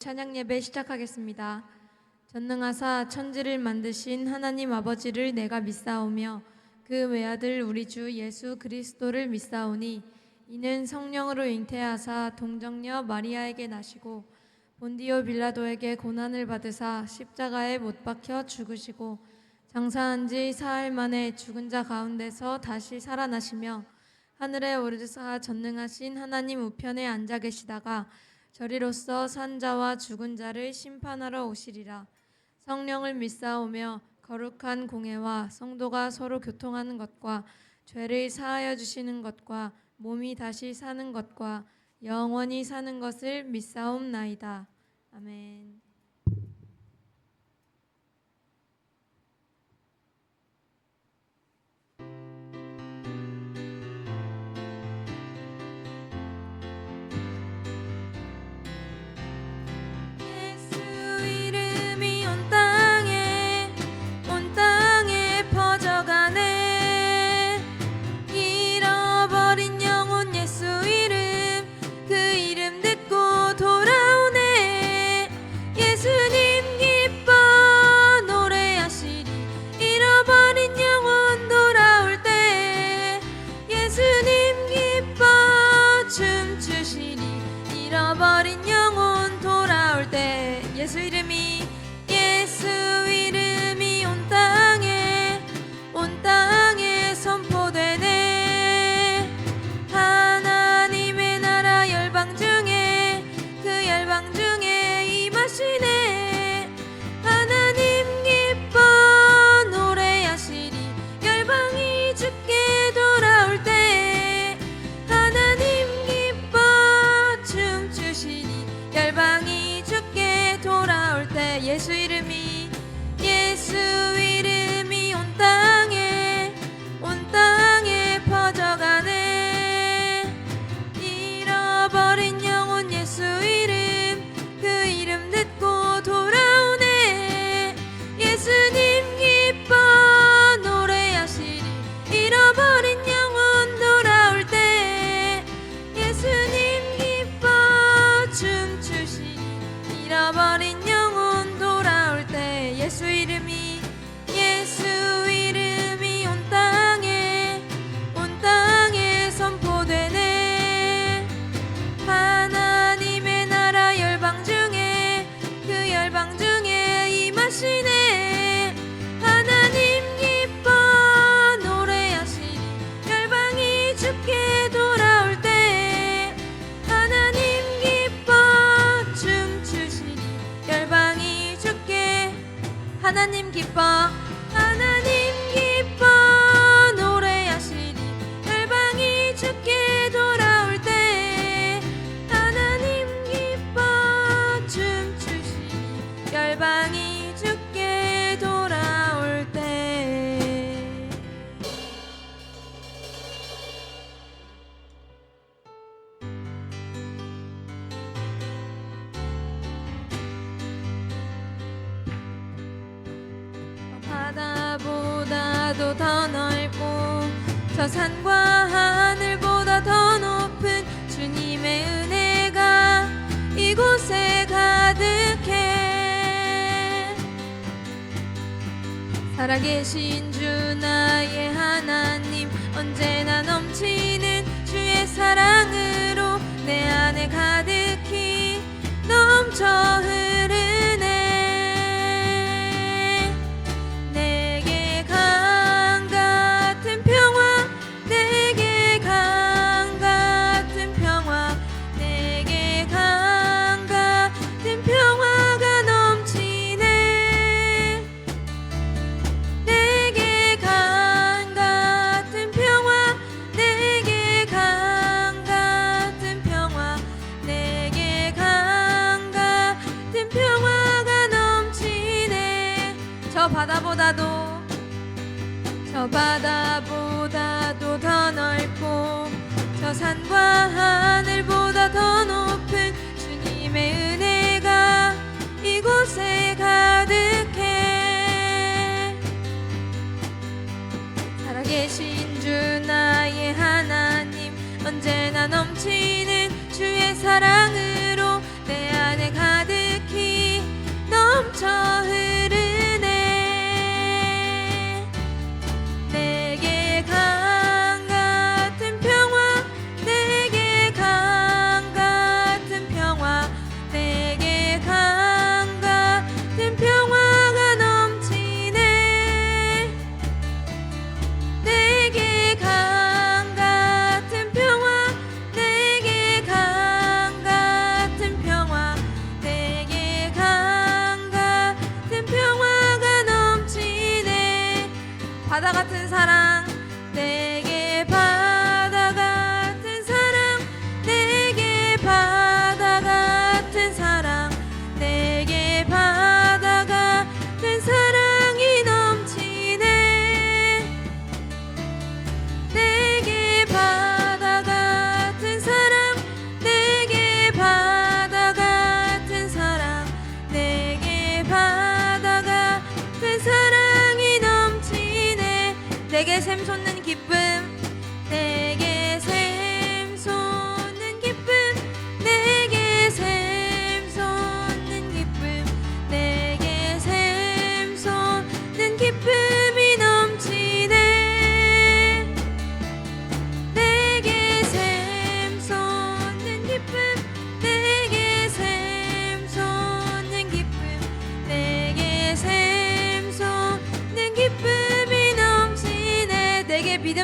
찬양 예배 시작하겠습니다. 전능하사 천지를 만드신 하나님 아버지를 내가 믿사오며 그 외아들 우리 주 예수 그리스도를 믿사오니 이는 성령으로 잉태하사 동정녀 마리아에게 나시고 본디오 빌라도에게 고난을 받으사 십자가에 못 박혀 죽으시고 장사한 지 사흘 만에 죽은 자 가운데서 다시 살아나시며 하늘에 오르사 전능하신 하나님 우편에 앉아 계시다가 저리로서 산 자와 죽은 자를 심판하러 오시리라. 성령을 믿사오며 거룩한 공회와 성도가 서로 교통하는 것과 죄를 사하여 주시는 것과 몸이 다시 사는 것과 영원히 사는 것을 믿사옵나이다. 아멘. 예수 이름이 온 땅에 선포되네. 하나님의 나라 열방 중에 그 열방 중에 임하시네. 하나님 기뻐 노래하시리. 열방이 주께 돌아올 때 하나님 기뻐 춤추시니. 열방이 주께 돌아올 때 예수 이름이 온 땅에 퍼져가네. 잃어버린 영혼 예수 이름 그 이름 듣고 돌아오네. 예수님 기뻐 노래하시리. 잃어버린 영혼 돌아올 때 예수님 기뻐 춤추시리. 잃어버린 영혼 돌아올 때 예수 이름이 온 땅에 선포되네. 하나님의 나라 열방 중에 그 열방 중에 임하시네. 하나님 기뻐 노래하시리. 열방이 주께 돌아올 때 하나님 기뻐 춤추시리. 열방이 주께 하나님 기뻐 노래하시리. 열방이 주께 돌아올 때 하나님 기뻐 춤추시리. 열방이 주께 돌아올 때. 바다보다도 더 넓고 저 산과 하늘보다 더 높은 주님의 은혜가 이곳에 가득해. 살아계신 주 나의 하나님 언제나 넘치는 주의 사랑으로 내 안에 가득히 넘쳐 흐르네. 저 바다보다도 더 넓고 저 산과 하늘보다 더 높은 주님의 은혜가 이곳에 가득해. 살아계신 주 나의 하나님 언제나 넘치는 주의 사랑으로 내 안에 가득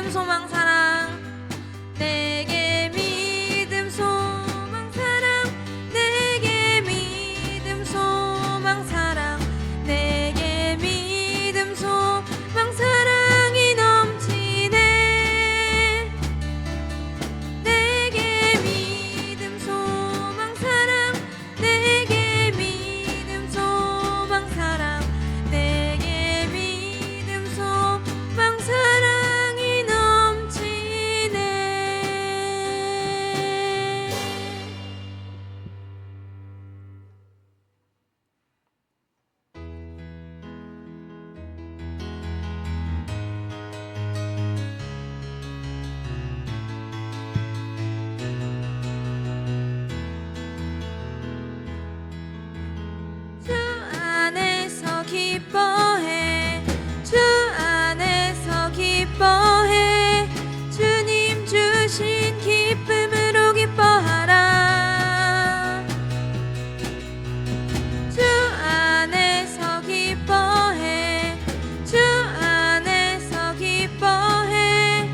믿음 소망 사랑 내게 믿음 소망 사랑 내게 믿음 소망 사랑 내게 믿음 소망 사랑이 넘치네 내게 믿음 소망 사랑 내게 믿음 소망 사랑 내게 믿음 소망 사랑이 넘치네. 주 안에서 기뻐해 주 안에서 기뻐해 주님 주신 기쁨으로 기뻐하라 주 안에서 기뻐해 주 안에서 기뻐해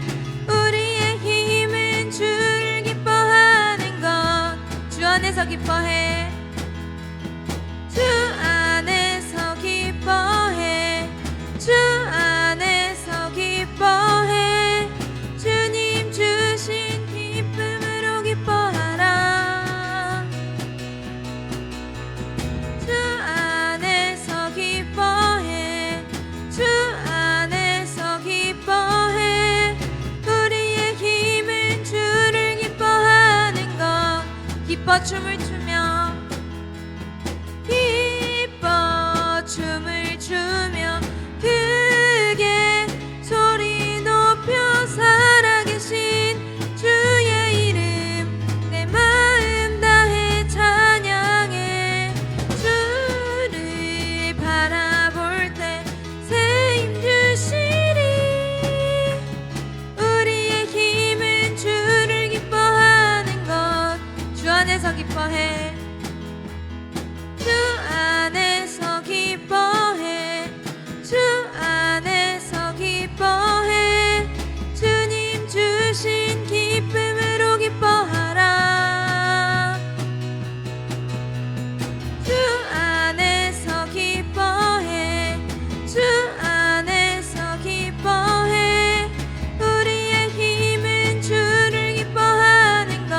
우리의 힘은 주를 기뻐하는 것 주 안에서 기뻐해 주 안에서 기뻐해 주 안에서 기뻐해 주님 주신 기쁨으로 기뻐하라 주 안에서 기뻐해 주 안에서 기뻐해 우리의 힘은 주를 기뻐하는 것 기뻐 춤을 추며 기뻐 춤을 추며 크게 소리 높여 살아계신 주의 이름 내 마음 다해 찬양해 주를 바라볼 때 새 힘 주시리 우리의 힘은 주를 기뻐하는 것 주 안에서 기뻐해 주 안에서 기뻐해 주 안에서 기뻐해 주님 주신 기쁨으로 기뻐하라 주 안에서 기뻐해 주 안에서 기뻐해 우리의 힘은 주를 기뻐하는 것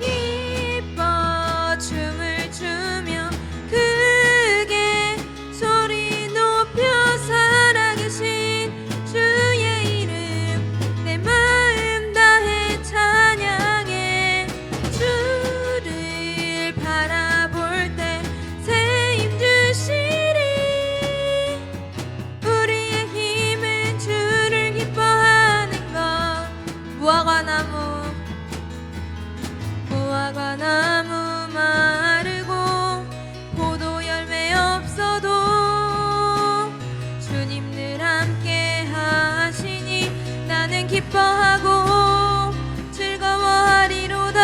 기뻐 춤을 추며 크게 소리 높여 살아계신 주의 이름 내 마음 다해 찬양해 주를 바라볼 때 새 힘 주시리 우리의 힘은 주를 기뻐하는 것 무화과 나무 마르고 포도 열매 없어도 주님 늘 함께 하시니 나는 기뻐하고 즐거워하리로다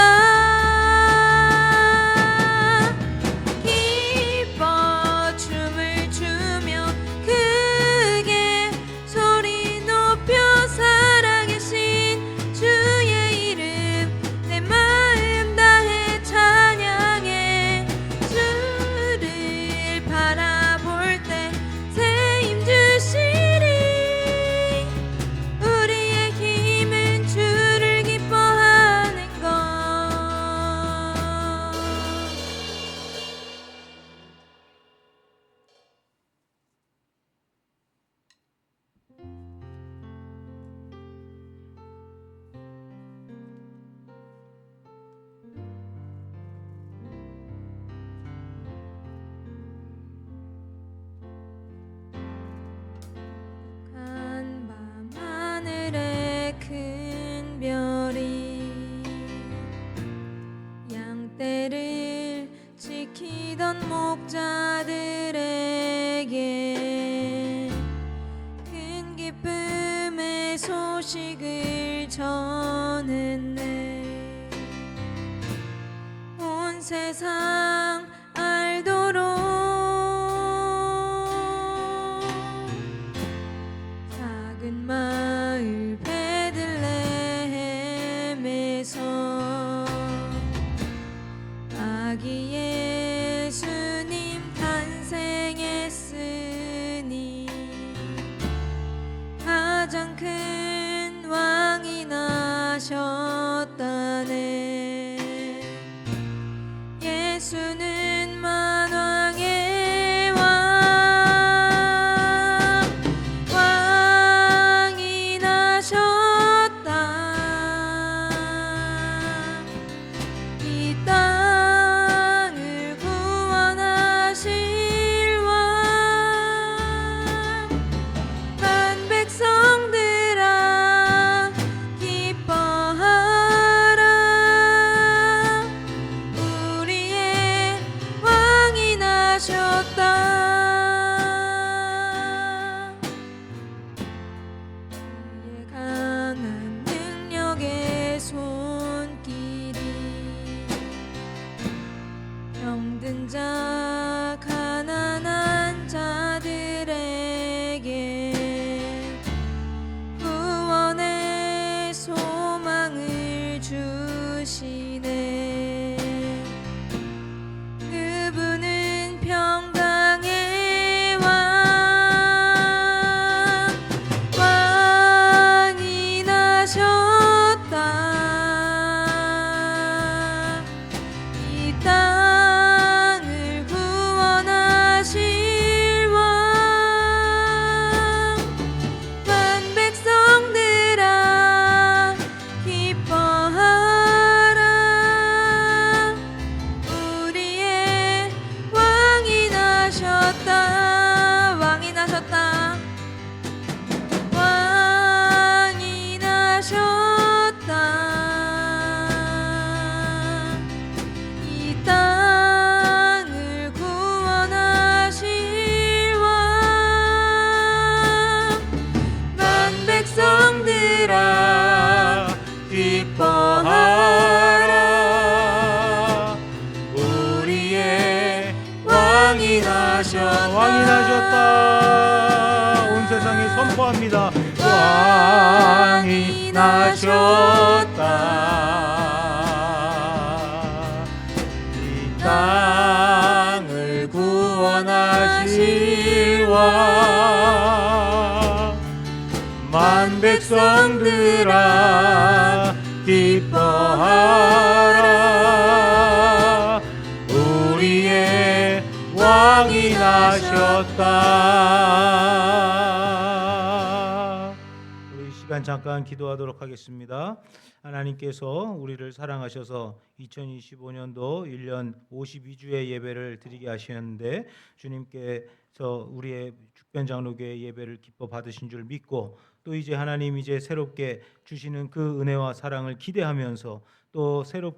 기뻐 춤을 추며 크게 소리 높여 살아계신 주의 이름 내 마음 다해 찬양해 주를 바라볼 때 새 힘 주시리 우리의 힘은 주를 기뻐하는 것 간밤 하늘에 큰 별이 양떼를 지키던 목자들에게 큰 기쁨의 소식을 전했네 온 세상 알도록 아기 예수님 탄생했으니 가장 큰 왕이 나셨다네. 예수는 만왕의 왕이 나셨다. 이 땅을 구원하실 왕. 만 백성들아 기뻐하라. 우리의 왕이 나셨다. 그의 강한 능력의 손길이 병든 자 가난한 자들에게 구원의 소망을 주시네. 그분은 평강의 왕이 나셨다. 이 땅을 구원하실 왕. 만 백성들아 기뻐하라. 우리의 왕이 나셨다. 왕이 나셨다. 왕이 나셨다. 이 땅을 구원하실 왕. 만 백성들아 기뻐하라. 우리의 왕이 나셨다. 왕이 나셨다. 온 세상에 선포합니다. 왕이 나셨다. 이 땅을 구원하실 왕. 만 백성들아 기뻐하라. 우리의 왕이 나셨다. 우리 이 시간 잠깐 기도하도록 하겠습니다. 하나님께서 우리를 사랑하셔서 2025년도 1년 52주의 예배를 드리게 하셨는데 주님께서 우리의 죽변장로교회 예배를 기뻐 받으신 줄 믿고 또 이제 하나님 이제 새롭게 주시는 그 은혜와 사랑을 기대하면서 또 새로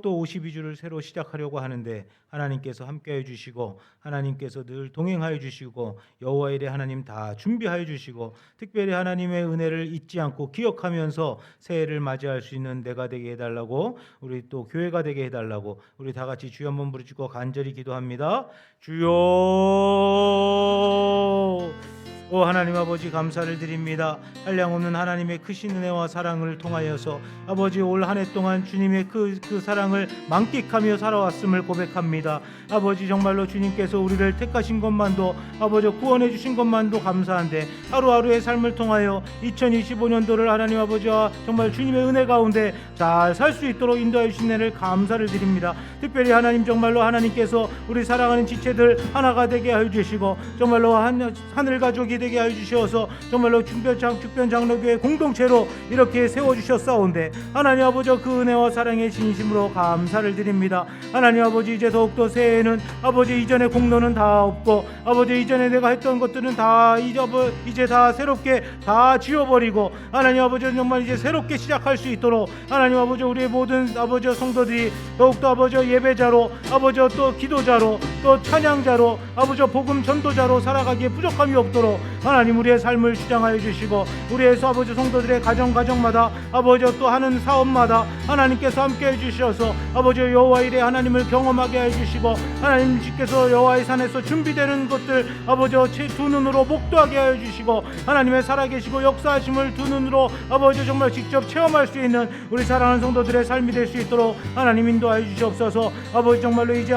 또 52주를 새로 시작하려고 하는데 하나님께서 함께해 주시고 하나님께서 늘 동행하여 주시고 여호와 일에 하나님 다 준비하여 주시고 특별히 하나님의 은혜를 잊지 않고 기억하면서 새해를 맞이할 수 있는 내가 되게 해달라고 우리 또 교회가 되게 해달라고 우리 다 같이 주여 한번 부르짖고 간절히 기도합니다. 주여. 오 하나님 아버지 감사를 드립니다. 한량없는 하나님의 크신 은혜와 사랑을 통하여서 아버지 올 한 해 동안 주님의 그 사랑을 만끽하며 살아왔음을 고백합니다. 아버지 정말로 주님께서 우리를 택하신 것만도 아버지 구원해 주신 것만도 감사한데 하루하루의 삶을 통하여 2025년도를 하나님 아버지와 정말 주님의 은혜 가운데 잘 살 수 있도록 인도해 주신 은혜를 감사를 드립니다. 특별히 하나님 정말로 하나님께서 우리 사랑하는 지체들 하나가 되게 하여 주시고 정말로 하늘 가족이 되게 하여 주셔서 정말로 죽변장로교회 공동체로 이렇게 세워주셨사온데 하나님 아버지 그 은혜와 사랑의 진심으로 감사를 드립니다. 하나님 아버지 이제 더욱더 새해에는 아버지 이전의 공로는 다 없고 아버지 이전에 내가 했던 것들은 다 이제 다 새롭게 다 지워버리고 하나님 아버지 정말 이제 새롭게 시작할 수 있도록 하나님 아버지 우리의 모든 아버지 성도들이 더욱더 아버지 예배자로 아버지 또 기도자로 또 찬양자로 아버지 복음 전도자로 살아가기에 부족함이 없도록 하나님 우리의 삶을 주장하여 주시고 우리의 아버지 성도들의 가정마다 아버지 또 하는 사업마다 하나님께서 함께해 주셔서 아버지 여호와 일에 하나님을 경험하게 해 주시고 하나님께서 여호와의 산에서 준비되는 것들 아버지 두 눈으로 목도하게 하여 주시고 하나님의 살아계시고 역사하심을 두 눈으로 아버지 정말 직접 체험할 수 있는 우리 사랑하는 성도들의 삶이 될 수 있도록 하나님 인도하여 주시옵소서. 아버지 정말로 이제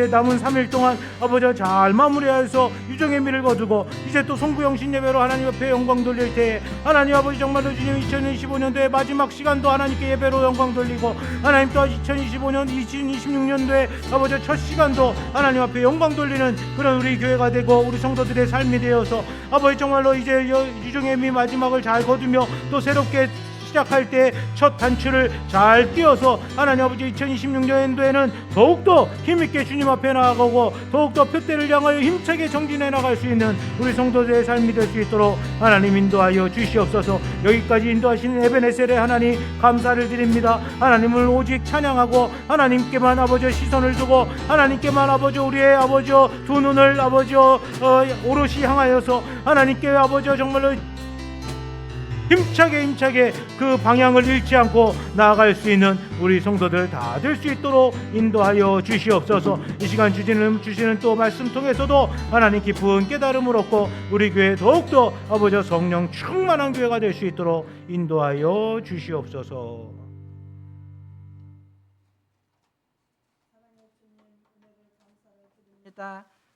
남은 3일 동안 아버지 잘 마무리하여서 유정의 미를 거두고 이제 또 송구영신 예배로 하나님 앞에 영광 돌릴 때에 하나님 아버지 정말로 주님 2025년도의 마지막 시간도 하나님께 예배로 영광 돌리고 하나님 또 2025년 2026년도에 아버지 첫 시간도 하나님 앞에 영광 돌리는 그런 우리 교회가 되고 우리 성도들의 삶이 되어서 아버지 정말로 이제 유정의 미 마지막을 잘 거두며 또 새롭게 시작할 때 첫 단추를 잘 띄어서 하나님 아버지 2026년도에는 더욱더 힘있게 주님 앞에 나아가고 더욱더 표대를 향하여 힘차게 정진해 나갈 수 있는 우리 성도들의 삶이 될 수 있도록 하나님 인도하여 주시옵소서. 여기까지 인도하시는 에베네셀의 하나님 감사를 드립니다. 하나님을 오직 찬양하고 하나님께만 아버지 시선을 두고 하나님께만 아버지 우리의 아버지 두 눈을 아버지 오롯이 향하여서 하나님께 아버지 정말로 힘차게 그 방향을 잃지 않고 나아갈 수 있는 우리 성도들 다 될 수 있도록 인도하여 주시옵소서. 이 시간 주시는 또 말씀 통해서도 하나님 깊은 깨달음을 얻고 우리 교회 더욱더 아버지 성령 충만한 교회가 될 수 있도록 인도하여 주시옵소서.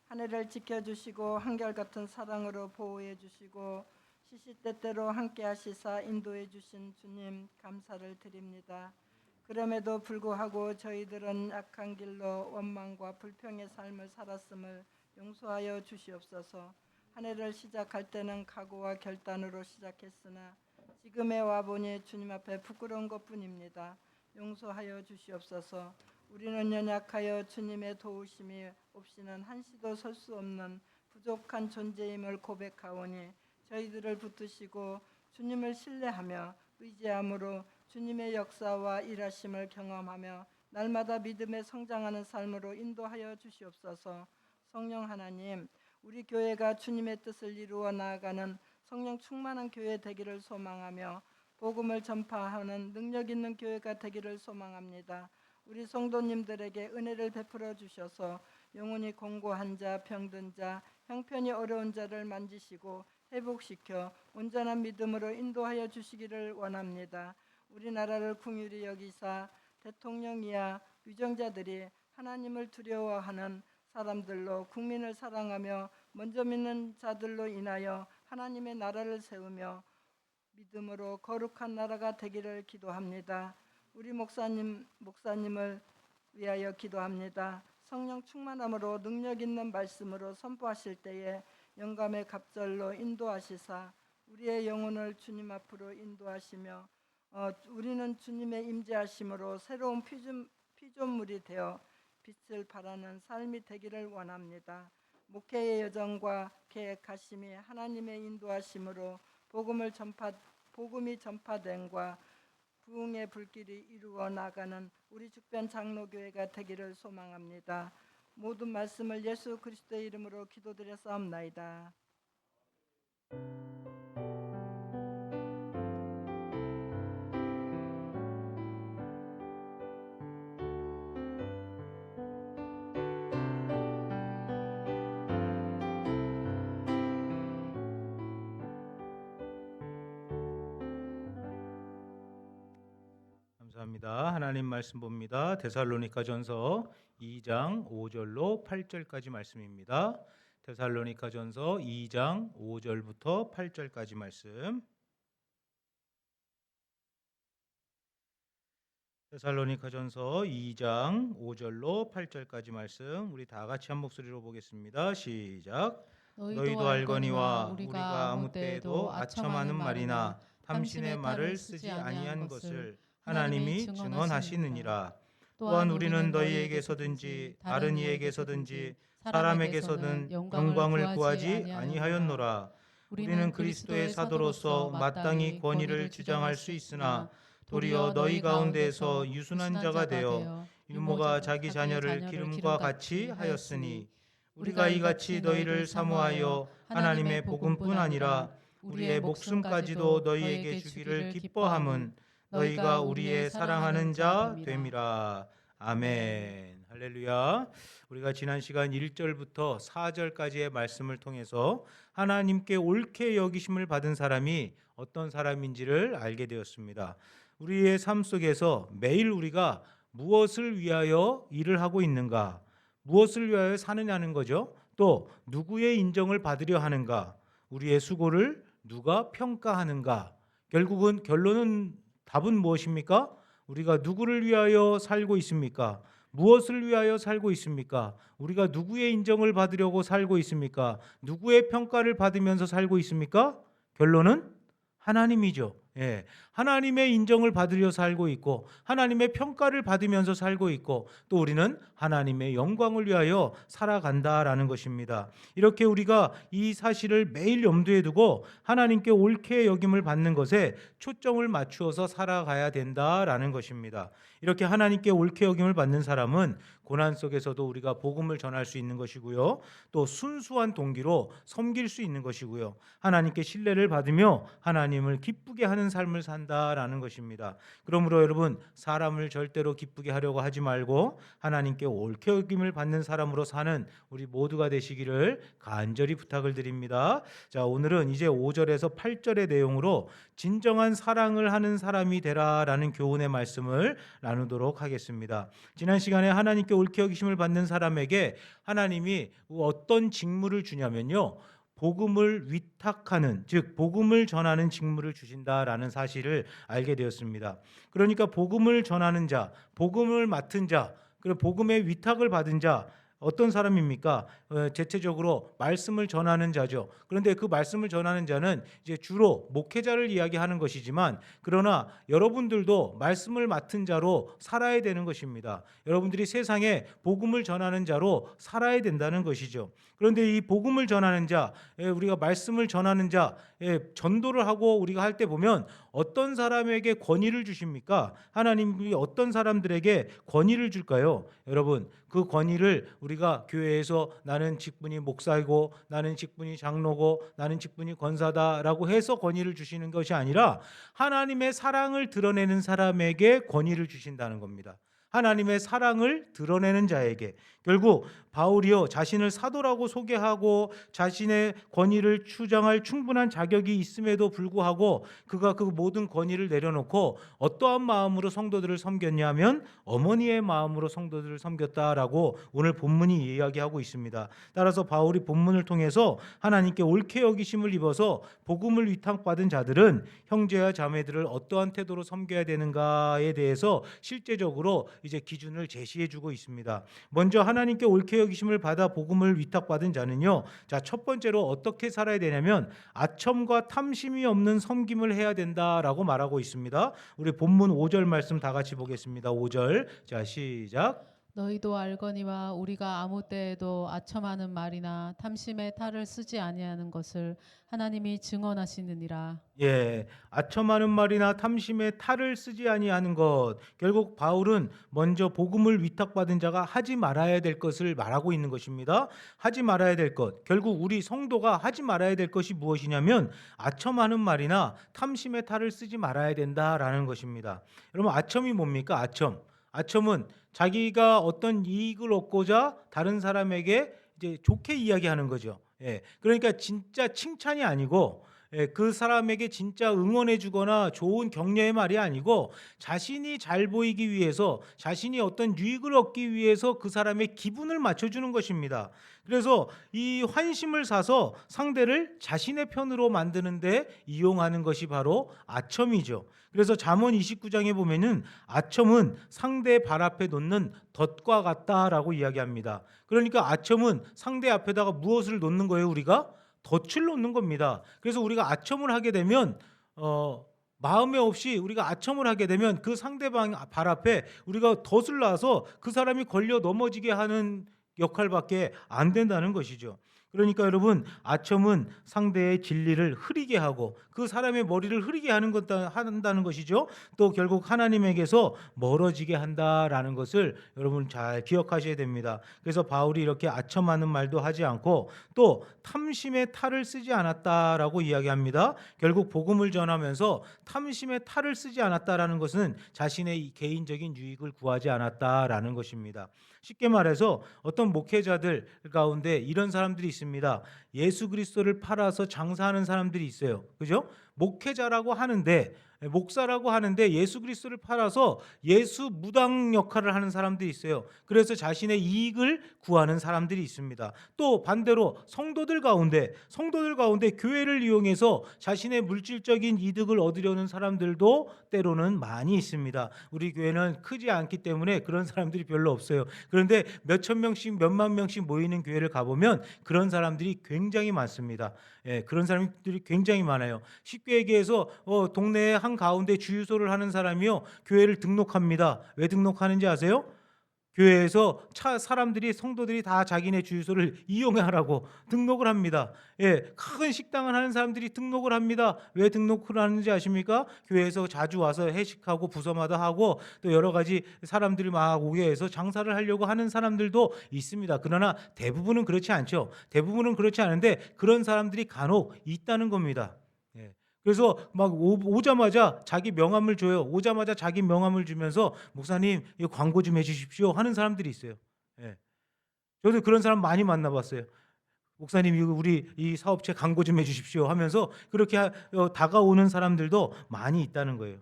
하늘을 지켜주시고 한결같은 사랑으로 보호해 주시고 시시때때로 함께 하시사 인도해 주신 주님 감사를 드립니다. 그럼에도 불구하고 저희들은 악한 길로 원망과 불평의 삶을 살았음을 용서하여 주시옵소서. 한 해를 시작할 때는 각오와 결단으로 시작했으나 지금에 와보니 주님 앞에 부끄러운 것뿐입니다. 용서하여 주시옵소서. 우리는 연약하여 주님의 도우심이 없이는 한시도 설 수 없는 부족한 존재임을 고백하오니 저희들을 붙드시고 주님을 신뢰하며 의지함으로 주님의 역사와 일하심을 경험하며 날마다 믿음에 성장하는 삶으로 인도하여 주시옵소서. 성령 하나님, 우리 교회가 주님의 뜻을 이루어 나아가는 성령 충만한 교회 되기를 소망하며 복음을 전파하는 능력 있는 교회가 되기를 소망합니다. 우리 성도님들에게 은혜를 베풀어 주셔서 영혼이 공고한 자, 병든 자, 형편이 어려운 자를 만지시고 회복시켜 온전한 믿음으로 인도하여 주시기를 원합니다. 우리나라를 긍휼히 여기사 대통령이야 위정자들이 하나님을 두려워하는 사람들로 국민을 사랑하며 먼저 믿는 자들로 인하여 하나님의 나라를 세우며 믿음으로 거룩한 나라가 되기를 기도합니다. 우리 목사님을 위하여 기도합니다. 성령 충만함으로 능력 있는 말씀으로 선포하실 때에 영감의 갑절로 인도하시사 우리의 영혼을 주님 앞으로 인도하시며 우리는 주님의 임재하심으로 새로운 피조물이 되어 빛을 발하는 삶이 되기를 원합니다. 목회의 여정과 계획하심이 하나님의 인도하심으로 복음이 전파됨과 부흥의 불길이 이루어 나가는 우리 주변 장로교회가 되기를 소망합니다. 모든 말씀을 예수 그리스도의 이름으로 기도드렸사옵나이다. 감사합니다. 하나님 말씀 봅니다. 데살로니가전서 2장 5절로 8절까지 말씀입니다. 데살로니가전서 2장 5절부터 8절까지 말씀. 데살로니가전서 2장 5절로 8절까지 말씀 우리 다 같이 한 목소리로 보겠습니다. 시작. 너희도 알거니와 우리가 아무 때에도 아첨하는 말이나 탐신의 말을 쓰지 아니한 것을 하나님이 증언하시느니라. 또한 우리는 너희에게서든지 다른 이에게서든지 사람에게서는 영광을 구하지 아니하였노라. 우리는 그리스도의 사도로서 마땅히 권위를 주장할 수 있으나 도리어 너희 가운데에서 유순한 자가 되어 유모가 자기 자녀를 기름과 같이 하였으니 우리가 이같이 너희를 사모하여 하나님의 복음뿐 아니라 우리의 목숨까지도 너희에게 주기를 기뻐함은 너희가 우리의 사랑하는 자 됨이라. 아멘. 할렐루야. 우리가 지난 시간 1절부터 4절까지의 말씀을 통해서 하나님께 옳게 여기심을 받은 사람이 어떤 사람인지를 알게 되었습니다. 우리의 삶 속에서 매일 우리가 무엇을 위하여 일을 하고 있는가, 무엇을 위하여 사느냐는 거죠. 또 누구의 인정을 받으려 하는가, 우리의 수고를 누가 평가하는가. 결국은 결론은 답은 무엇입니까? 우리가 누구를 위하여 살고 있습니까? 무엇을 위하여 살고 있습니까? 우리가 누구의 인정을 받으려고 살고 있습니까? 누구의 평가를 받으면서 살고 있습니까? 결론은 하나님이죠. 예, 하나님의 인정을 받으려 살고 있고 하나님의 평가를 받으면서 살고 있고 또 우리는 하나님의 영광을 위하여 살아간다라는 것입니다. 이렇게 우리가 이 사실을 매일 염두에 두고 하나님께 옳게 여김을 받는 것에 초점을 맞추어서 살아가야 된다라는 것입니다. 이렇게 하나님께 옳게 여김을 받는 사람은 고난 속에서도 우리가 복음을 전할 수 있는 것이고요. 또 순수한 동기로 섬길 수 있는 것이고요. 하나님께 신뢰를 받으며 하나님을 기쁘게 하는 삶을 산다라는 것입니다. 그러므로 여러분, 사람을 절대로 기쁘게 하려고 하지 말고 하나님께 옳게 여김을 받는 사람으로 사는 우리 모두가 되시기를 간절히 부탁을 드립니다. 자, 오늘은 이제 5절에서 8절의 내용으로 진정한 사랑을 하는 사람이 되라라는 교훈의 말씀을 나누도록 하겠습니다. 지난 시간에 하나님께 옳게 여기심을 받는 사람에게 하나님이 어떤 직무를 주냐면요, 복음을 위탁하는, 즉 복음을 전하는 직무를 주신다라는 사실을 알게 되었습니다. 그러니까 복음을 전하는 자, 복음을 맡은 자, 그리고 복음의 위탁을 받은 자, 어떤 사람입니까? 대체적으로 말씀을 전하는 자죠. 그런데 그 말씀을 전하는 자는 이제 주로 목회자를 이야기하는 것이지만, 그러나 여러분들도 말씀을 맡은 자로 살아야 되는 것입니다. 여러분들이 세상에 복음을 전하는 자로 살아야 된다는 것이죠. 그런데 이 복음을 전하는 자, 우리가 말씀을 전하는 자, 전도를 하고 우리가 할 때 보면 어떤 사람에게 권위를 주십니까? 하나님이 어떤 사람들에게 권위를 줄까요? 여러분, 그 권위를 우리가 교회에서 나는 직분이 목사이고 나는 직분이 장로고 나는 직분이 권사다라고 해서 권위를 주시는 것이 아니라 하나님의 사랑을 드러내는 사람에게 권위를 주신다는 겁니다. 하나님의 사랑을 드러내는 자에게. 결국 바울이요, 자신을 사도라고 소개하고 자신의 권위를 주장할 충분한 자격이 있음에도 불구하고 그가 그 모든 권위를 내려놓고 어떠한 마음으로 성도들을 섬겼냐면 어머니의 마음으로 성도들을 섬겼다라고 오늘 본문이 이야기하고 있습니다. 따라서 바울이 본문을 통해서 하나님께 옳게 여기심을 입어서 복음을 위탁받은 자들은 형제와 자매들을 어떠한 태도로 섬겨야 되는가에 대해서 실제적으로 이제 기준을 제시해주고 있습니다. 먼저 하나님께 옳게 여기심을 받아 복음을 위탁받은 자는요, 자, 첫 번째로 어떻게 살아야 되냐면 아첨과 탐심이 없는 섬김을 해야 된다라고 말하고 있습니다. 우리 본문 5절 말씀 다 같이 보겠습니다. 5절, 자, 시작. 너희도 알거니와 우리가 아무 때에도 아첨하는 말이나 탐심의 탈을 쓰지 아니하는 것을 하나님이 증언하시느니라. 예, 아첨하는 말이나 탐심의 탈을 쓰지 아니하는 것. 결국 바울은 먼저 복음을 위탁받은 자가 하지 말아야 될 것을 말하고 있는 것입니다. 하지 말아야 될 것. 결국 우리 성도가 하지 말아야 될 것이 무엇이냐면 아첨하는 말이나 탐심의 탈을 쓰지 말아야 된다라는 것입니다. 여러분, 아첨이 뭡니까? 아첨은 자기가 어떤 이익을 얻고자 다른 사람에게 이제 좋게 이야기하는 거죠. 예, 그러니까 진짜 칭찬이 아니고, 그 사람에게 진짜 응원해 주거나 좋은 격려의 말이 아니고 자신이 잘 보이기 위해서, 자신이 어떤 유익을 얻기 위해서 그 사람의 기분을 맞춰주는 것입니다. 그래서 이 환심을 사서 상대를 자신의 편으로 만드는데 이용하는 것이 바로 아첨이죠. 그래서 잠언 29장에 보면은 아첨은 상대 발 앞에 놓는 덫과 같다라고 이야기합니다. 그러니까 아첨은 상대 앞에다가 무엇을 놓는 거예요? 우리가 덫을 놓는 겁니다. 그래서 우리가 아첨을 하게 되면 마음에 없이 우리가 아첨을 하게 되면 그 상대방 발 앞에 우리가 덫을 놔서 그 사람이 걸려 넘어지게 하는 역할밖에 안 된다는 것이죠. 그러니까 여러분, 아첨은 상대의 진리를 흐리게 하고 그 사람의 머리를 흐리게 한다는 것이죠. 또 결국 하나님에게서 멀어지게 한다라는 것을 여러분 잘 기억하셔야 됩니다. 그래서 바울이 이렇게 아첨하는 말도 하지 않고 또 탐심의 탈을 쓰지 않았다라고 이야기합니다. 결국 복음을 전하면서 탐심의 탈을 쓰지 않았다라는 것은 자신의 개인적인 유익을 구하지 않았다라는 것입니다. 쉽게 말해서 어떤 목회자들 가운데 이런 사람들이 있습니다. 예수 그리스도를 팔아서 장사하는 사람들이 있어요. 그죠? 목회자라고 하는데, 목사라고 하는데 예수 그리스도를 팔아서 예수 무당 역할을 하는 사람들이 있어요. 그래서 자신의 이익을 구하는 사람들이 있습니다. 또 반대로 성도들 가운데 교회를 이용해서 자신의 물질적인 이득을 얻으려는 사람들도 때로는 많이 있습니다. 우리 교회는 크지 않기 때문에 그런 사람들이 별로 없어요. 그런데 몇천 명씩 몇만 명씩 모이는 교회를 가보면 그런 사람들이 굉장히 많습니다. 그런 사람들이 굉장히 많아요. 쉽게 얘기해서 동네의 한 가운데 주유소를 하는 사람이요, 교회를 등록합니다. 왜 등록하는지 아세요? 교회에서 사람들이, 성도들이 다 자기네 주유소를 이용하라고 등록을 합니다. 큰 식당을 하는 사람들이 등록을 합니다. 왜 등록을 하는지 아십니까? 교회에서 자주 와서 회식하고 부서마다 하고 또 여러 가지 사람들이 막 오게 해서 장사를 하려고 하는 사람들도 있습니다. 그러나 대부분은 그렇지 않죠. 대부분은 그렇지 않은데 그런 사람들이 간혹 있다는 겁니다. 그래서 막 오자마자 자기 명함을 줘요. 오자마자 자기 명함을 주면서 목사님 이거 광고 좀 해주십시오 하는 사람들이 있어요. 저도 그런 사람 많이 만나봤어요. 목사님 이거 우리 이 사업체 광고 좀 해주십시오 하면서 그렇게 다가오는 사람들도 많이 있다는 거예요.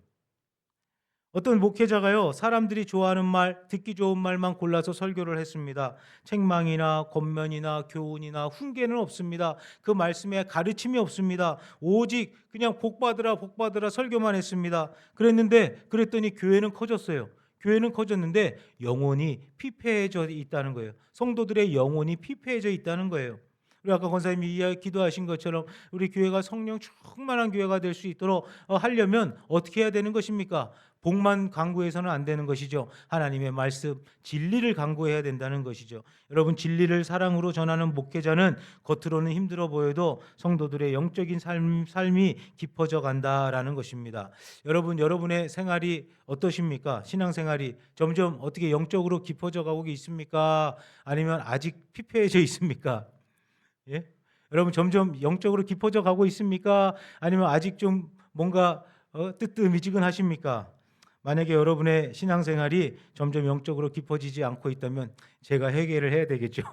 어떤 목회자가요, 사람들이 좋아하는 말, 듣기 좋은 말만 골라서 설교를 했습니다. 책망이나 권면이나 교훈이나 훈계는 없습니다. 그 말씀에 가르침이 없습니다. 오직 그냥 복 받으라 설교만 했습니다. 그랬더니 교회는 커졌어요. 교회는 커졌는데 영혼이 피폐해져 있다는 거예요. 성도들의 영혼이 피폐해져 있다는 거예요. 우리 아까 권사님이 기도하신 것처럼 우리 교회가 성령 충만한 교회가 될 수 있도록 하려면 어떻게 해야 되는 것입니까? 복만 강구해서는 안 되는 것이죠. 하나님의 말씀, 진리를 강구해야 된다는 것이죠. 여러분, 진리를 사랑으로 전하는 목회자는 겉으로는 힘들어 보여도 성도들의 영적인 삶이 깊어져 간다라는 것입니다. 여러분의 생활이 어떠십니까? 신앙생활이 점점 어떻게 영적으로 깊어져 가고 있습니까? 아니면 아직 피폐해져 있습니까? 여러분 점점 영적으로 깊어져 가고 있습니까? 아니면 아직 좀 뭔가 뜨뜻미지근하십니까? 만약에 여러분의 신앙생활이 점점 영적으로 깊어지지 않고 있다면 제가 해결을 해야 되겠죠.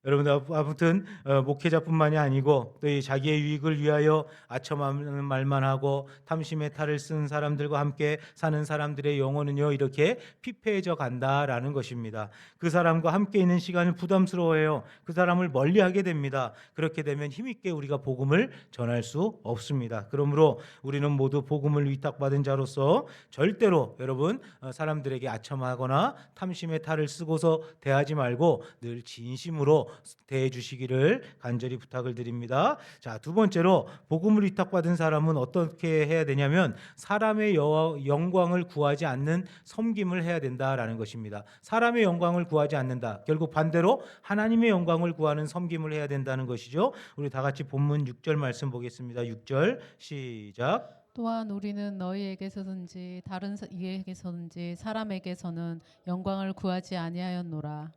여러분들 아무튼 목회자뿐만이 아니고 또 이 자기의 유익을 위하여 아첨하는 말만 하고 탐심의 탈을 쓴 사람들과 함께 사는 사람들의 영혼은요 이렇게 피폐해져 간다라는 것입니다. 그 사람과 함께 있는 시간은 부담스러워해요. 그 사람을 멀리하게 됩니다. 그렇게 되면 힘있게 우리가 복음을 전할 수 없습니다. 그러므로 우리는 모두 복음을 위탁받은 자로서 절대로 여러분 사람들에게 아첨하거나 탐심의 탈을 쓰고서 대하지 말고 늘 진심으로 대해 주시기를 간절히 부탁을 드립니다. 자, 두 번째로 복음을 위탁받은 사람은 어떻게 해야 되냐면 사람의 영광을 구하지 않는 섬김을 해야 된다라는 것입니다. 사람의 영광을 구하지 않는다. 결국 반대로 하나님의 영광을 구하는 섬김을 해야 된다는 것이죠. 우리 다 같이 본문 6절 말씀 보겠습니다. 6절 시작. 또한 우리는 너희에게서든지 다른 이에게서든지 사람에게서는 영광을 구하지 아니하였노라.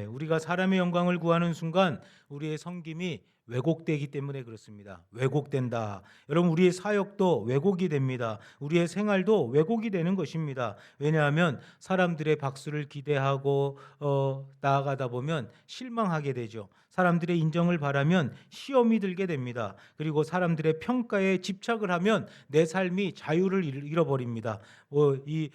우리가 사람의 영광을 구하는 순간 우리의 섬김이 왜곡되기 때문에 그렇습니다. 왜곡된다. 여러분 우리의 사역도 왜곡이 됩니다. 우리의 생활도 왜곡이 되는 것입니다. 왜냐하면 사람들의 박수를 기대하고 나아가다 보면 실망하게 되죠. 사람들의 인정을 바라면 시험이 들게 됩니다. 그리고 사람들의 평가에 집착을 하면 내 삶이 자유를 잃어버립니다. 이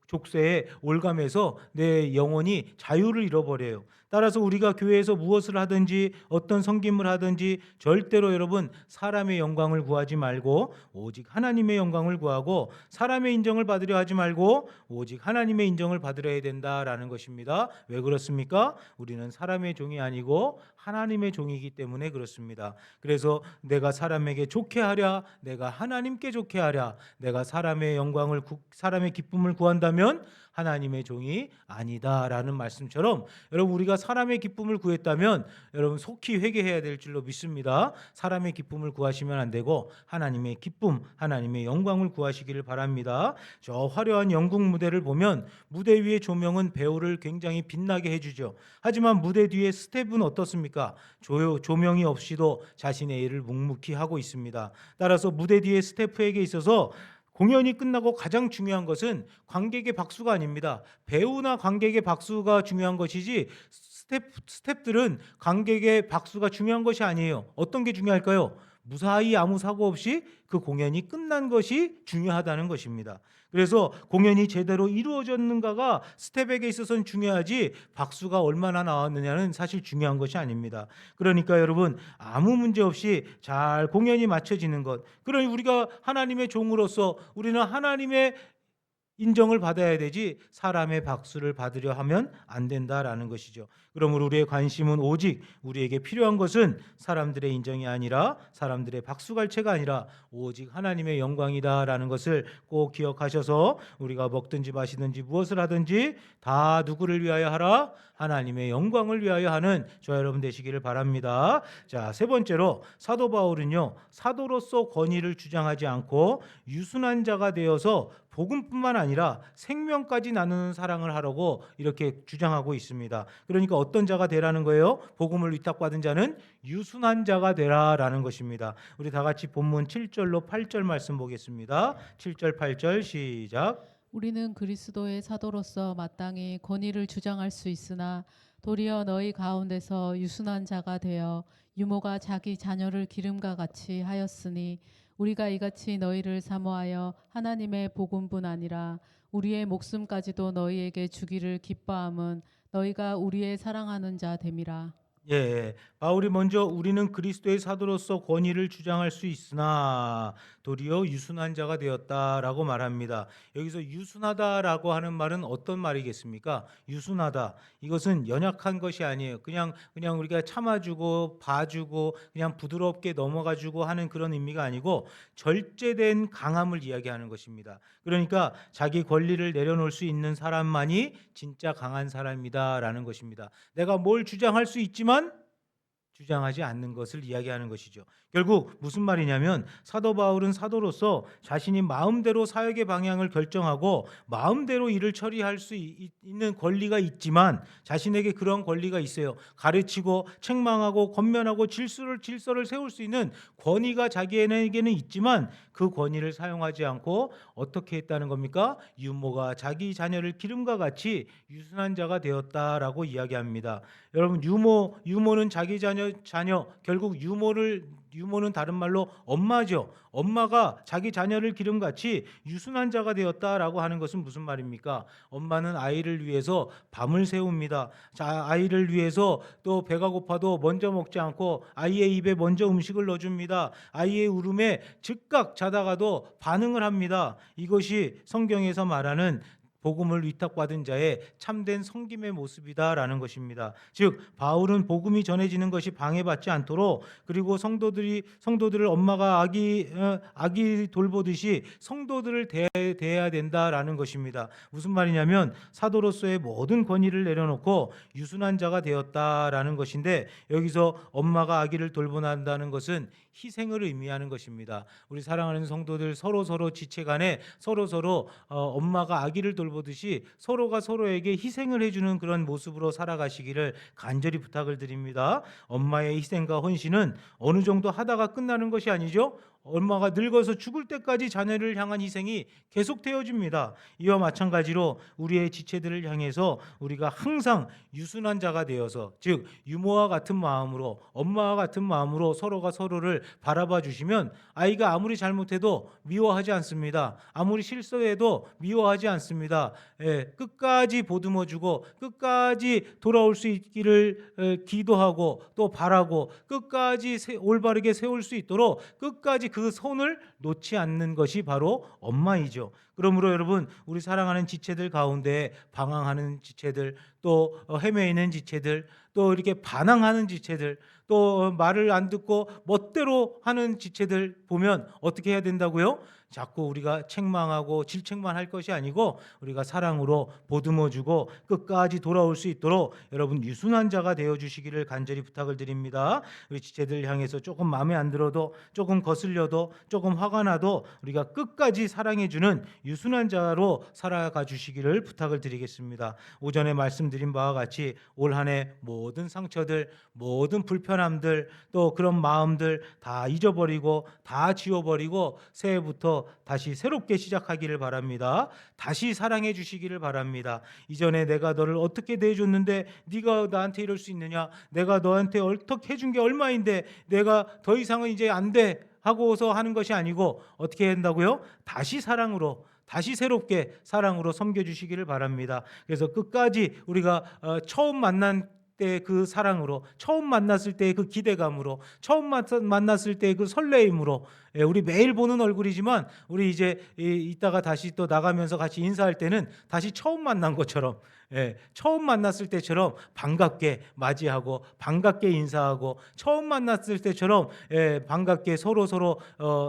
족쇄에 올감해서 내 영혼이 자유를 잃어버려요. 따라서 우리가 교회에서 무엇을 하든지 어떤 섬김을 하든지 절대로 여러분 사람의 영광을 구하지 말고 오직 하나님의 영광을 구하고 사람의 인정을 받으려 하지 말고 오직 하나님의 인정을 받으려야 된다라는 것입니다. 왜 그렇습니까? 우리는 사람의 종이 아니고 하나님의 종이기 때문에 그렇습니다. 그래서 내가 사람에게 좋게 하랴, 내가 하나님께 좋게 하랴, 내가 사람의 영광을 사람의 기쁨을 구한다면 하나님의 종이 아니다라는 말씀처럼, 여러분 우리가 사람의 기쁨을 구했다면 여러분 속히 회개해야 될 줄로 믿습니다. 사람의 기쁨을 구하시면 안 되고 하나님의 기쁨, 하나님의 영광을 구하시기를 바랍니다. 저 화려한 연극 무대를 보면 무대 위의 조명은 배우를 굉장히 빛나게 해주죠. 하지만 무대 뒤에 스텝은 어떻습니까? 조명이 없이도 자신의 일을 묵묵히 하고 있습니다. 따라서 무대 뒤에 스태프에게 있어서 공연이 끝나고 가장 중요한 것은 관객의 박수가 아닙니다. 배우나 관객의 박수가 중요한 것이지 스태프들은 관객의 박수가 중요한 것이 아니에요. 어떤 게 중요할까요? 무사히 아무 사고 없이 그 공연이 끝난 것이 중요하다는 것입니다. 그래서 공연이 제대로 이루어졌는가가 스텝에게 있어서는 중요하지 박수가 얼마나 나왔느냐는 사실 중요한 것이 아닙니다. 그러니까 여러분 아무 문제 없이 잘 공연이 마쳐지는 것, 그러니 우리가 하나님의 종으로서 우리는 하나님의 인정을 받아야 되지 사람의 박수를 받으려 하면 안 된다라는 것이죠. 그러므로 우리의 관심은 오직 우리에게 필요한 것은 사람들의 인정이 아니라 사람들의 박수갈채가 아니라 오직 하나님의 영광이다라는 것을 꼭 기억하셔서 우리가 먹든지 마시든지 무엇을 하든지 다 누구를 위하여 하라? 하나님의 영광을 위하여 하는 저 여러분 되시기를 바랍니다. 자, 세 번째로 사도 바울은요, 사도로서 권위를 주장하지 않고 유순한 자가 되어서 복음뿐만 아니라 생명까지 나누는 사랑을 하라고 이렇게 주장하고 있습니다. 그러니까 어떤 자가 되라는 거예요? 복음을 위탁받은 자는 유순한 자가 되라라는 것입니다. 우리 다 같이 본문 7절로 8절 말씀 보겠습니다. 7절 8절 시작. 우리는 그리스도의 사도로서 마땅히 권위를 주장할 수 있으나 도리어 너희 가운데서 유순한 자가 되어 유모가 자기 자녀를 기름과 같이 하였으니 우리가 이같이 너희를 사모하여 하나님의 복음뿐 아니라 우리의 목숨까지도 너희에게 주기를 기뻐함은 너희가 우리의 사랑하는 자 됨이라. 예, 바울이 먼저 우리는 그리스도의 사도로서 권위를 주장할 수 있으나 도리어 유순한 자가 되었다라고 말합니다. 여기서 유순하다라고 하는 말은 어떤 말이겠습니까? 유순하다, 이것은 연약한 것이 아니에요. 그냥 우리가 참아주고 봐주고 그냥 부드럽게 넘어가주고 하는 그런 의미가 아니고 절제된 강함을 이야기하는 것입니다. 그러니까 자기 권리를 내려놓을 수 있는 사람만이 진짜 강한 사람이다라는 것입니다. 내가 뭘 주장할 수 있지만 주장하지 않는 것을 이야기하는 것이죠. 결국 무슨 말이냐면 사도 바울은 사도로서 자신이 마음대로 사역의 방향을 결정하고 마음대로 일을 처리할 수 있는 권리가 있지만 자신에게 그런 권리가 있어요. 가르치고 책망하고 권면하고 질서를 세울 수 있는 권위가 자기에게는 있지만 그 권위를 사용하지 않고 어떻게 했다는 겁니까? 유모가 자기 자녀를 기름과 같이 유순한 자가 되었다라고 이야기합니다. 여러분 유모는 자기 자녀 결국 유모는 다른 말로 엄마죠. 엄마가 자기 자녀를 기름같이 유순한 자가 되었다라고 하는 것은 무슨 말입니까? 엄마는 아이를 위해서 밤을 새웁니다. 자, 아이를 위해서 또 배가 고파도 먼저 먹지 않고 아이의 입에 먼저 음식을 넣어줍니다. 아이의 울음에 즉각 자다가도 반응을 합니다. 이것이 성경에서 말하는 복음을 위탁받은 자의 참된 섬김의 모습이다라는 것입니다. 즉 바울은 복음이 전해지는 것이 방해받지 않도록, 그리고 성도들을 엄마가 아기 돌보듯이 성도들을 대해야 된다라는 것입니다. 무슨 말이냐면 사도로서의 모든 권위를 내려놓고 유순한 자가 되었다라는 것인데, 여기서 엄마가 아기를 돌보는다는 것은 희생을 의미하는 것입니다. 우리 사랑하는 성도들 서로 지체간에 서로 엄마가 아기를 돌보듯이 서로가 서로에게 희생을 해주는 그런 모습으로 살아가시기를 간절히 부탁을 드립니다. 엄마의 희생과 헌신은 어느 정도 하다가 끝나는 것이 아니죠. 엄마가 늙어서 죽을 때까지 자녀를 향한 희생이 계속되어집니다. 이와 마찬가지로 우리의 지체들을 향해서 우리가 항상 유순한 자가 되어서, 즉 유모와 같은 마음으로, 엄마와 같은 마음으로 서로가 서로를 바라봐 주시면 아이가 아무리 잘못해도 미워하지 않습니다. 아무리 실수해도 미워하지 않습니다. 끝까지 보듬어주고 끝까지 돌아올 수 있기를 기도하고 또 바라고 끝까지 올바르게 세울 수 있도록 끝까지 그 손을 놓지 않는 것이 바로 엄마이죠. 그러므로 여러분, 우리 사랑하는 지체들 가운데 방황하는 지체들, 또 헤매이는 지체들, 또 이렇게 반항하는 지체들, 또 말을 안 듣고 멋대로 하는 지체들 보면 어떻게 해야 된다고요? 자꾸 우리가 책망하고 질책만 할 것이 아니고 우리가 사랑으로 보듬어주고 끝까지 돌아올 수 있도록 여러분 유순한 자가 되어주시기를 간절히 부탁을 드립니다. 우리 지체들 향해서 조금 마음에 안 들어도, 조금 거슬려도, 조금 화가 나도 우리가 끝까지 사랑해주는 유순한 자로 살아가 주시기를 부탁을 드리겠습니다. 오전에 말씀드린 바와 같이 올 한 해 모든 상처들, 모든 불편함들, 또 그런 마음들 다 잊어버리고 다 지워버리고 새해부터 다시 새롭게 시작하기를 바랍니다. 다시 사랑해 주시기를 바랍니다. 이전에 내가 너를 어떻게 대해줬는데 네가 나한테 이럴 수 있느냐, 내가 너한테 어떻게 해준 게 얼마인데 내가 더 이상은 이제 안 돼 하고서 하는 것이 아니고 어떻게 한다고요? 다시 사랑으로, 다시 새롭게 사랑으로 섬겨주시기를 바랍니다. 그래서 끝까지 우리가 처음 만난 때 그 사랑으로, 처음 만났을 때 그 기대감으로, 처음 만났을 때 그 설레임으로, 우리 매일 보는 얼굴이지만 우리 이제 이따가 다시 또 나가면서 같이 인사할 때는 다시 처음 만난 것처럼, 처음 만났을 때처럼 반갑게 맞이하고 반갑게 인사하고 처음 만났을 때처럼 반갑게 서로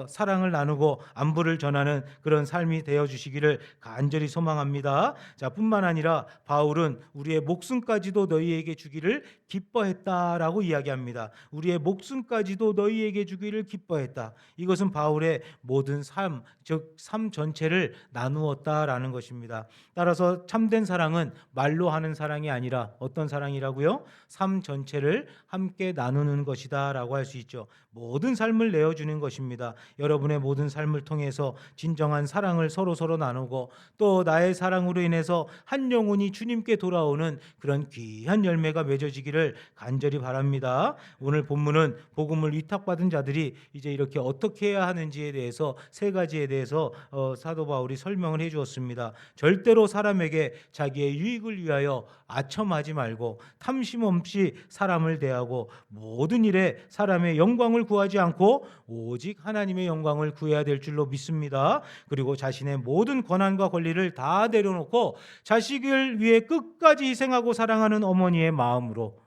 사랑을 나누고 안부를 전하는 그런 삶이 되어 주시기를 간절히 소망합니다. 자, 뿐만 아니라 바울은 우리의 목숨까지도 너희에게 주기를 기뻐했다라고 이야기합니다. 우리의 목숨까지도 너희에게 주기를 기뻐했다. 이것은 바울의 모든 삶, 즉 삶 전체를 나누었다라는 것입니다. 따라서 참된 사랑은 말로 하는 사랑이 아니라 어떤 사랑이라고요? 삶 전체를 함께 나누는 것이다라고 할 수 있죠. 모든 삶을 내어주는 것입니다. 여러분의 모든 삶을 통해서 진정한 사랑을 서로 나누고 또 나의 사랑으로 인해서 한 영혼이 주님께 돌아오는 그런 귀한 열매가 맺어지기를 간절히 바랍니다. 오늘 본문은 복음을 위탁받은 자들이 이제 이렇게 어떻게 해야 하는지에 대해서 세 가지에 대해서 사도 바울이 설명을 해 주었습니다. 절대로 사람에게 자기의 유익을 위하여 아첨하지 말고 탐심 없이 사람을 대하고 모든 일에 사람의 영광을 구하지 않고 오직 하나님의 영광을 구해야 될 줄로 믿습니다. 그리고 자신의 모든 권한과 권리를 다 내려놓고 자식을 위해 끝까지 희생하고 사랑하는 어머니의 마음으로,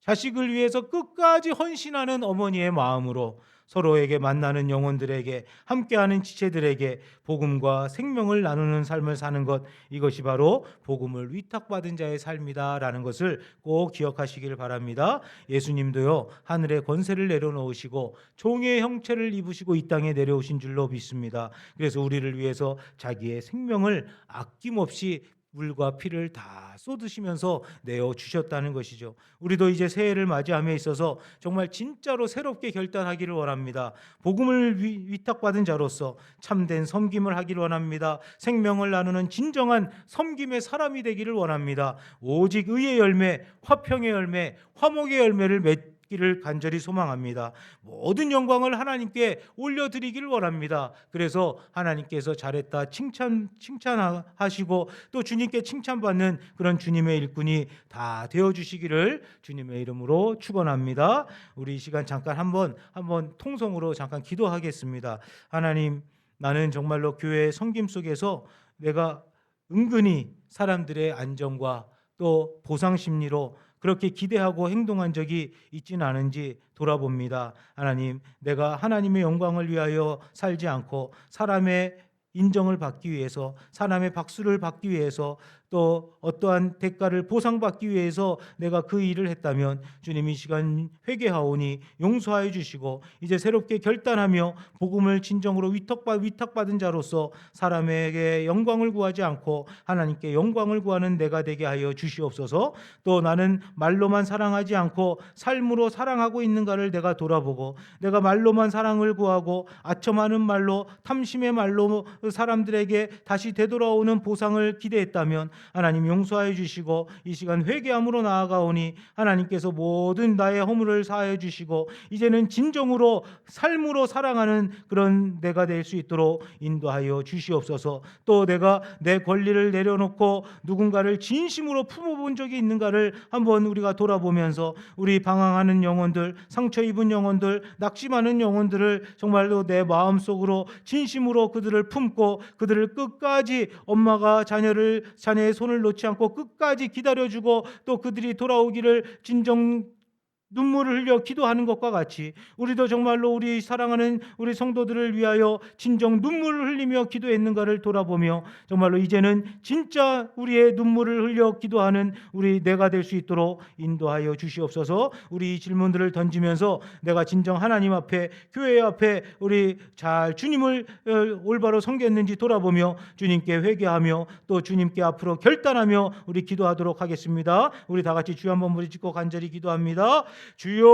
자식을 위해서 끝까지 헌신하는 어머니의 마음으로 서로에게 만나는 영혼들에게, 함께하는 지체들에게 복음과 생명을 나누는 삶을 사는 것, 이것이 바로 복음을 위탁받은 자의 삶이다라는 것을 꼭 기억하시길 바랍니다. 예수님도요, 하늘의 권세를 내려놓으시고 종의 형체를 입으시고 이 땅에 내려오신 줄로 믿습니다. 그래서 우리를 위해서 자기의 생명을 아낌없이 물과 피를 다 쏟으시면서 내어주셨다는 것이죠. 우리도 이제 새해를 맞이함에 있어서 정말 진짜로 새롭게 결단하기를 원합니다. 복음을 위탁받은 자로서 참된 섬김을 하기를 원합니다. 생명을 나누는 진정한 섬김의 사람이 되기를 원합니다. 오직 의의 열매, 화평의 열매, 화목의 열매를 맺기를 간절히 소망합니다. 모든 영광을 하나님께 올려드리기를 원합니다. 그래서 하나님께서 잘했다 칭찬하시고 또 주님께 칭찬받는 그런 주님의 일꾼이 다 되어주시기를 주님의 이름으로 축원합니다. 우리 이 시간 잠깐 한번 통성으로 잠깐 기도하겠습니다. 하나님, 나는 정말로 교회의 섬김 속에서 내가 은근히 사람들의 안정과 또 보상 심리로 그렇게 기대하고 행동한 적이 있지는 않은지 돌아봅니다. 하나님, 내가 하나님의 영광을 위하여 살지 않고 사람의 인정을 받기 위해서, 사람의 박수를 받기 위해서, 또 어떠한 대가를 보상받기 위해서 내가 그 일을 했다면 주님 이 시간 회개하오니 용서하여 주시고 이제 새롭게 결단하며 복음을 진정으로 위탁받은 자로서 사람에게 영광을 구하지 않고 하나님께 영광을 구하는 내가 되게 하여 주시옵소서. 또 나는 말로만 사랑하지 않고 삶으로 사랑하고 있는가를 내가 돌아보고, 내가 말로만 사랑을 구하고 아첨하는 말로, 탐심의 말로 사람들에게 다시 되돌아오는 보상을 기대했다면 하나님 용서하여 주시고 이 시간 회개함으로 나아가오니 하나님께서 모든 나의 허물을 사하여 주시고 이제는 진정으로 삶으로 사랑하는 그런 내가 될 수 있도록 인도하여 주시옵소서. 또 내가 내 권리를 내려놓고 누군가를 진심으로 품어본 적이 있는가를 한번 우리가 돌아보면서 우리 방황하는 영혼들, 상처 입은 영혼들, 낙심하는 영혼들을 정말로 내 마음속으로 진심으로 그들을 품고 그들을 끝까지 엄마가 자녀의 손을 놓지 않고 끝까지 기다려주고 또 그들이 돌아오기를 진정 눈물을 흘려 기도하는 것과 같이 우리도 정말로 우리 사랑하는 우리 성도들을 위하여 진정 눈물을 흘리며 기도했는가를 돌아보며 정말로 이제는 진짜 우리의 눈물을 흘려 기도하는 우리 내가 될 수 있도록 인도하여 주시옵소서. 우리 이 질문들을 던지면서 내가 진정 하나님 앞에 교회 앞에 우리 잘 주님을 올바로 섬겼는지 돌아보며 주님께 회개하며 또 주님께 앞으로 결단하며 우리 기도하도록 하겠습니다. 우리 다 같이 주여 한번 부르짖고 간절히 기도합니다. 주여,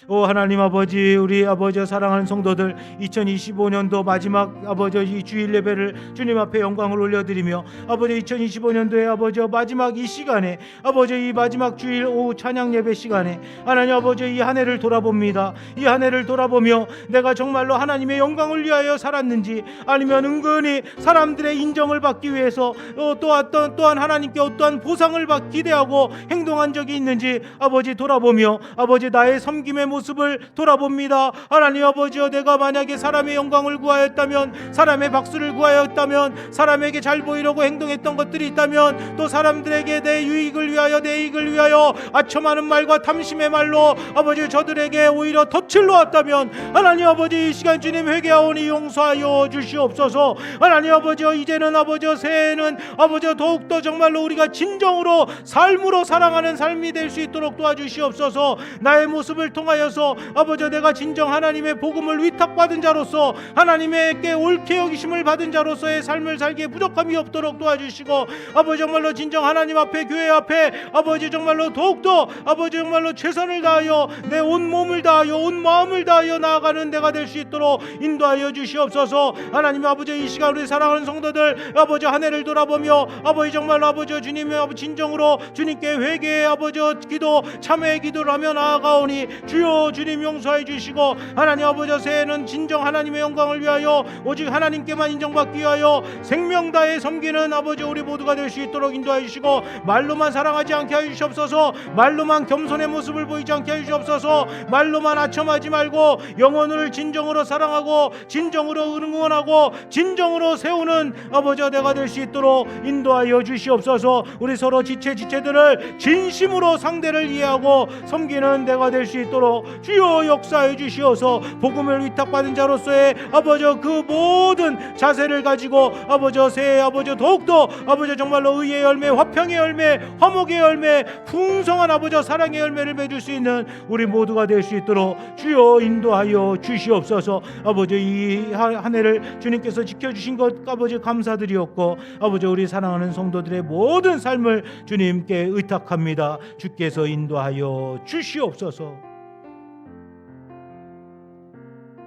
오 하나님 아버지, 우리 아버지 사랑하는 성도들 2025년도 마지막 아버지 이 주일 예배를 주님 앞에 영광을 올려드리며 아버지 2025년도에 아버지 마지막 이 시간에 아버지 이 마지막 주일 오후 찬양 예배 시간에 하나님 아버지 이 한 해를 돌아봅니다. 이 한 해를 돌아보며 내가 정말로 하나님의 영광을 위하여 살았는지 아니면 은근히 사람들의 인정을 받기 위해서 또한 하나님께 어떠한 보상을 기대하고 행동한 적이 있는지 아버지 돌아보며 아버지 나의 섬김의 모습을 돌아봅니다. 하나님 아버지여, 내가 만약에 사람의 영광을 구하였다면, 사람의 박수를 구하였다면, 사람에게 잘 보이려고 행동했던 것들이 있다면, 또 사람들에게 내 유익을 위하여 내 이익을 위하여 아첨하는 말과 탐심의 말로 아버지 저들에게 오히려 덫을 놓았다면 하나님 아버지 이 시간 주님 회개하오니 용서하여 주시옵소서. 하나님 아버지여, 이제는 아버지여 새해에는 아버지여 더욱더 정말로 우리가 진정으로 삶으로 사랑하는 삶이 될 수 있도록 도와주시옵소서. 나의 모습을 통하여서 아버지 내가 진정 하나님의 복음을 위탁받은 자로서 하나님에게 옳게 여기심을 받은 자로서의 삶을 살기에 부족함이 없도록 도와주시고 아버지 정말로 진정 하나님 앞에 교회 앞에 아버지 정말로 더욱더 아버지 정말로 최선을 다하여 내 온 몸을 다하여 온 마음을 다하여 나아가는 내가 될 수 있도록 인도하여 주시옵소서. 하나님 아버지 이 시간 우리 사랑하는 성도들 아버지 한 해를 돌아보며 아버지 정말로 아버지 주님의 아버지 진정으로 주님께 회개의 아버지 기도 참회의 기도를 하며 나아가오니 주여 주님 용서해 주시고 하나님 아버지 새해는 진정 하나님의 영광을 위하여 오직 하나님께만 인정받기 위하여 생명 다해 섬기는 아버지 우리 모두가 될 수 있도록 인도해 주시고 말로만 사랑하지 않게 하여 주시옵소서. 말로만 겸손의 모습을 보이지 않게 하여 주시옵소서. 말로만 아첨하지 말고 영혼을 진정으로 사랑하고 진정으로 응원하고 진정으로 세우는 아버지 내가 될 수 있도록 인도하여 주시옵소서. 우리 서로 지체들을 진심으로 상대를 이해하고 섬기는 내가 될 수 있도록 주여 역사해 주시어서 복음을 위탁받은 자로서의 아버지 그 모든 자세를 가지고 아버지 새해 아버지 더욱더 아버지 정말로 의의 열매, 화평의 열매, 화목의 열매, 풍성한 아버지 사랑의 열매를 맺을 수 있는 우리 모두가 될 수 있도록 주여 인도하여 주시옵소서. 아버지 이 한 해를 주님께서 지켜주신 것 아버지 감사드리옵고 아버지 우리 사랑하는 성도들의 모든 삶을 주님께 의탁합니다. 주께서 인도하여 주시옵소서.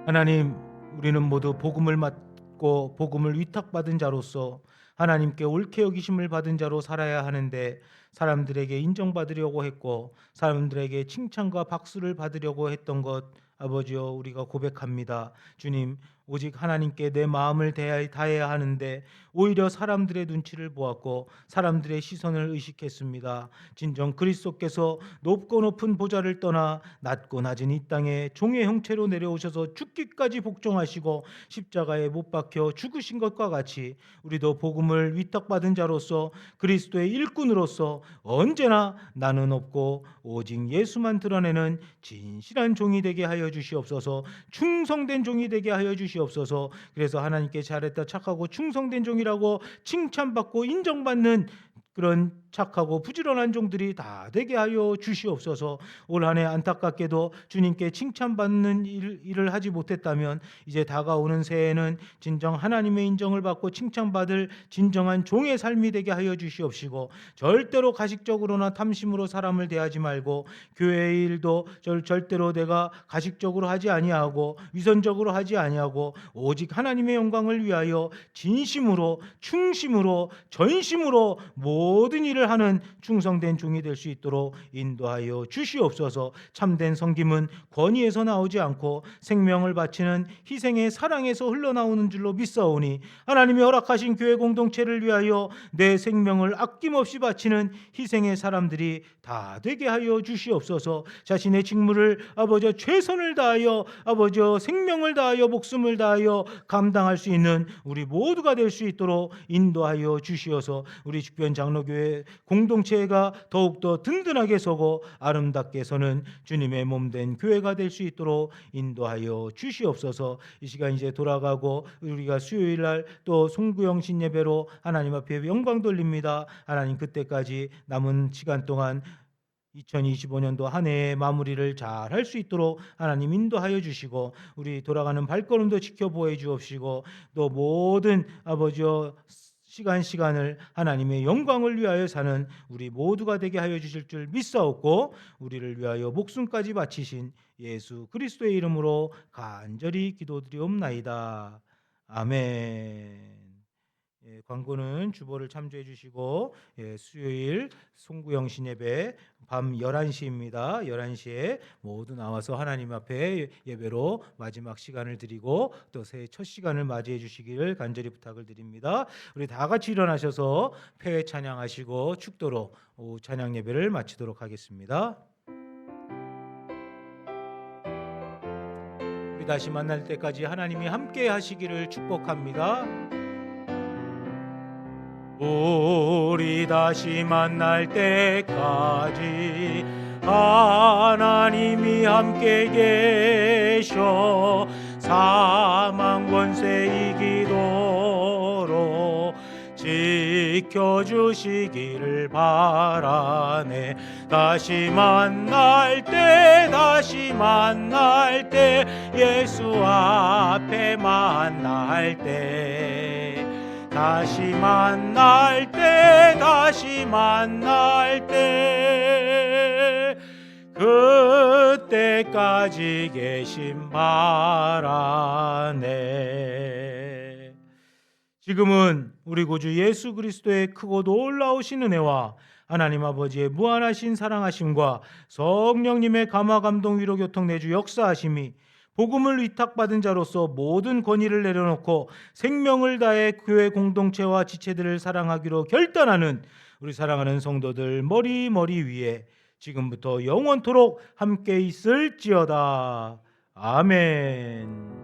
하나님, 우리는 모두 복음을 맡고 복음을 위탁받은 자로서 하나님께 옳게 여기심을 받은 자로 살아야 하는데 사람들에게 인정받으려고 했고 사람들에게 칭찬과 박수를 받으려고 했던 것 아버지여 우리가 고백합니다. 주님, 오직 하나님께 내 마음을 다해야 하는데 오히려 사람들의 눈치를 보았고 사람들의 시선을 의식했습니다. 진정 그리스도께서 높고 높은 보좌를 떠나 낮고 낮은 이 땅에 종의 형체로 내려오셔서 죽기까지 복종하시고 십자가에 못 박혀 죽으신 것과 같이 우리도 복음을 위탁받은 자로서 그리스도의 일꾼으로서 언제나 나는 없고 오직 예수만 드러내는 진실한 종이 되게 하여 주시옵소서. 충성된 종이 되게 하여 주시옵소서. 그래서 하나님께 잘했다 착하고 충성된 종이라고 칭찬받고 인정받는 그런 착하고 부지런한 종들이 다 되게 하여 주시옵소서. 올 한 해 안타깝게도 주님께 칭찬받는 일을 하지 못했다면 이제 다가오는 새해에는 진정 하나님의 인정을 받고 칭찬받을 진정한 종의 삶이 되게 하여 주시옵시고, 절대로 가식적으로나 탐심으로 사람을 대하지 말고, 교회의 일도 절대로 내가 가식적으로 하지 아니하고 위선적으로 하지 아니하고 오직 하나님의 영광을 위하여 진심으로 충심으로 전심으로 모든 일을 하는 충성된 종이 될 수 있도록 인도하여 주시옵소서. 참된 섬김은 권위에서 나오지 않고 생명을 바치는 희생의 사랑에서 흘러나오는 줄로 믿사오니, 하나님이 허락하신 교회 공동체를 위하여 내 생명을 아낌없이 바치는 희생의 사람들이 다 되게 하여 주시옵소서. 자신의 직무를 아버지 최선을 다하여 아버지 생명을 다하여 목숨을 다하여 감당할 수 있는 우리 모두가 될 수 있도록 인도하여 주시어서 우리 주변 장로교회 공동체가 더욱더 든든하게 서고 아름답게 서는 주님의 몸된 교회가 될 수 있도록 인도하여 주시옵소서. 이 시간 이제 돌아가고 우리가 수요일 날 또 송구영 신예배로 하나님 앞에 영광 돌립니다. 하나님, 그때까지 남은 시간 동안 2025년도 한 해의 마무리를 잘 할 수 있도록 하나님 인도하여 주시고, 우리 돌아가는 발걸음도 지켜보아 주옵시고, 또 모든 아버지여 시간을 하나님의 영광을 위하여 사는 우리 모두가 되게 하여 주실 줄 믿사옵고, 우리를 위하여 목숨까지 바치신 예수 그리스도의 이름으로 간절히 기도드리옵나이다. 아멘. 광고는 주보를 참조해 주시고, 수요일 송구영 신예배 밤 11시입니다. 11시에 모두 나와서 하나님 앞에 예배로 마지막 시간을 드리고 또 새해 첫 시간을 맞이해 주시기를 간절히 부탁을 드립니다. 우리 다 같이 일어나셔서 폐회 찬양하시고 축도로 오후 찬양 예배를 마치도록 하겠습니다. 우리 다시 만날 때까지 하나님이 함께 하시기를 축복합니다. 우리 다시 만날 때까지 하나님이 함께 계셔 사망 권세 이기도록 지켜주시기를 바라네. 다시 만날 때 예수 앞에 만날 때 다시 만날 때 그때까지 계심 바라네. 지금은 우리 구주 예수 그리스도의 크고 놀라우신 은혜와 하나님 아버지의 무한하신 사랑하심과 성령님의 감화 감동 위로 교통 내주 역사하심이 복음을 위탁받은 자로서 모든 권위를 내려놓고 생명을 다해 교회 공동체와 지체들을 사랑하기로 결단하는 우리 사랑하는 성도들 머리 위에 지금부터 영원토록 함께 있을지어다. 아멘.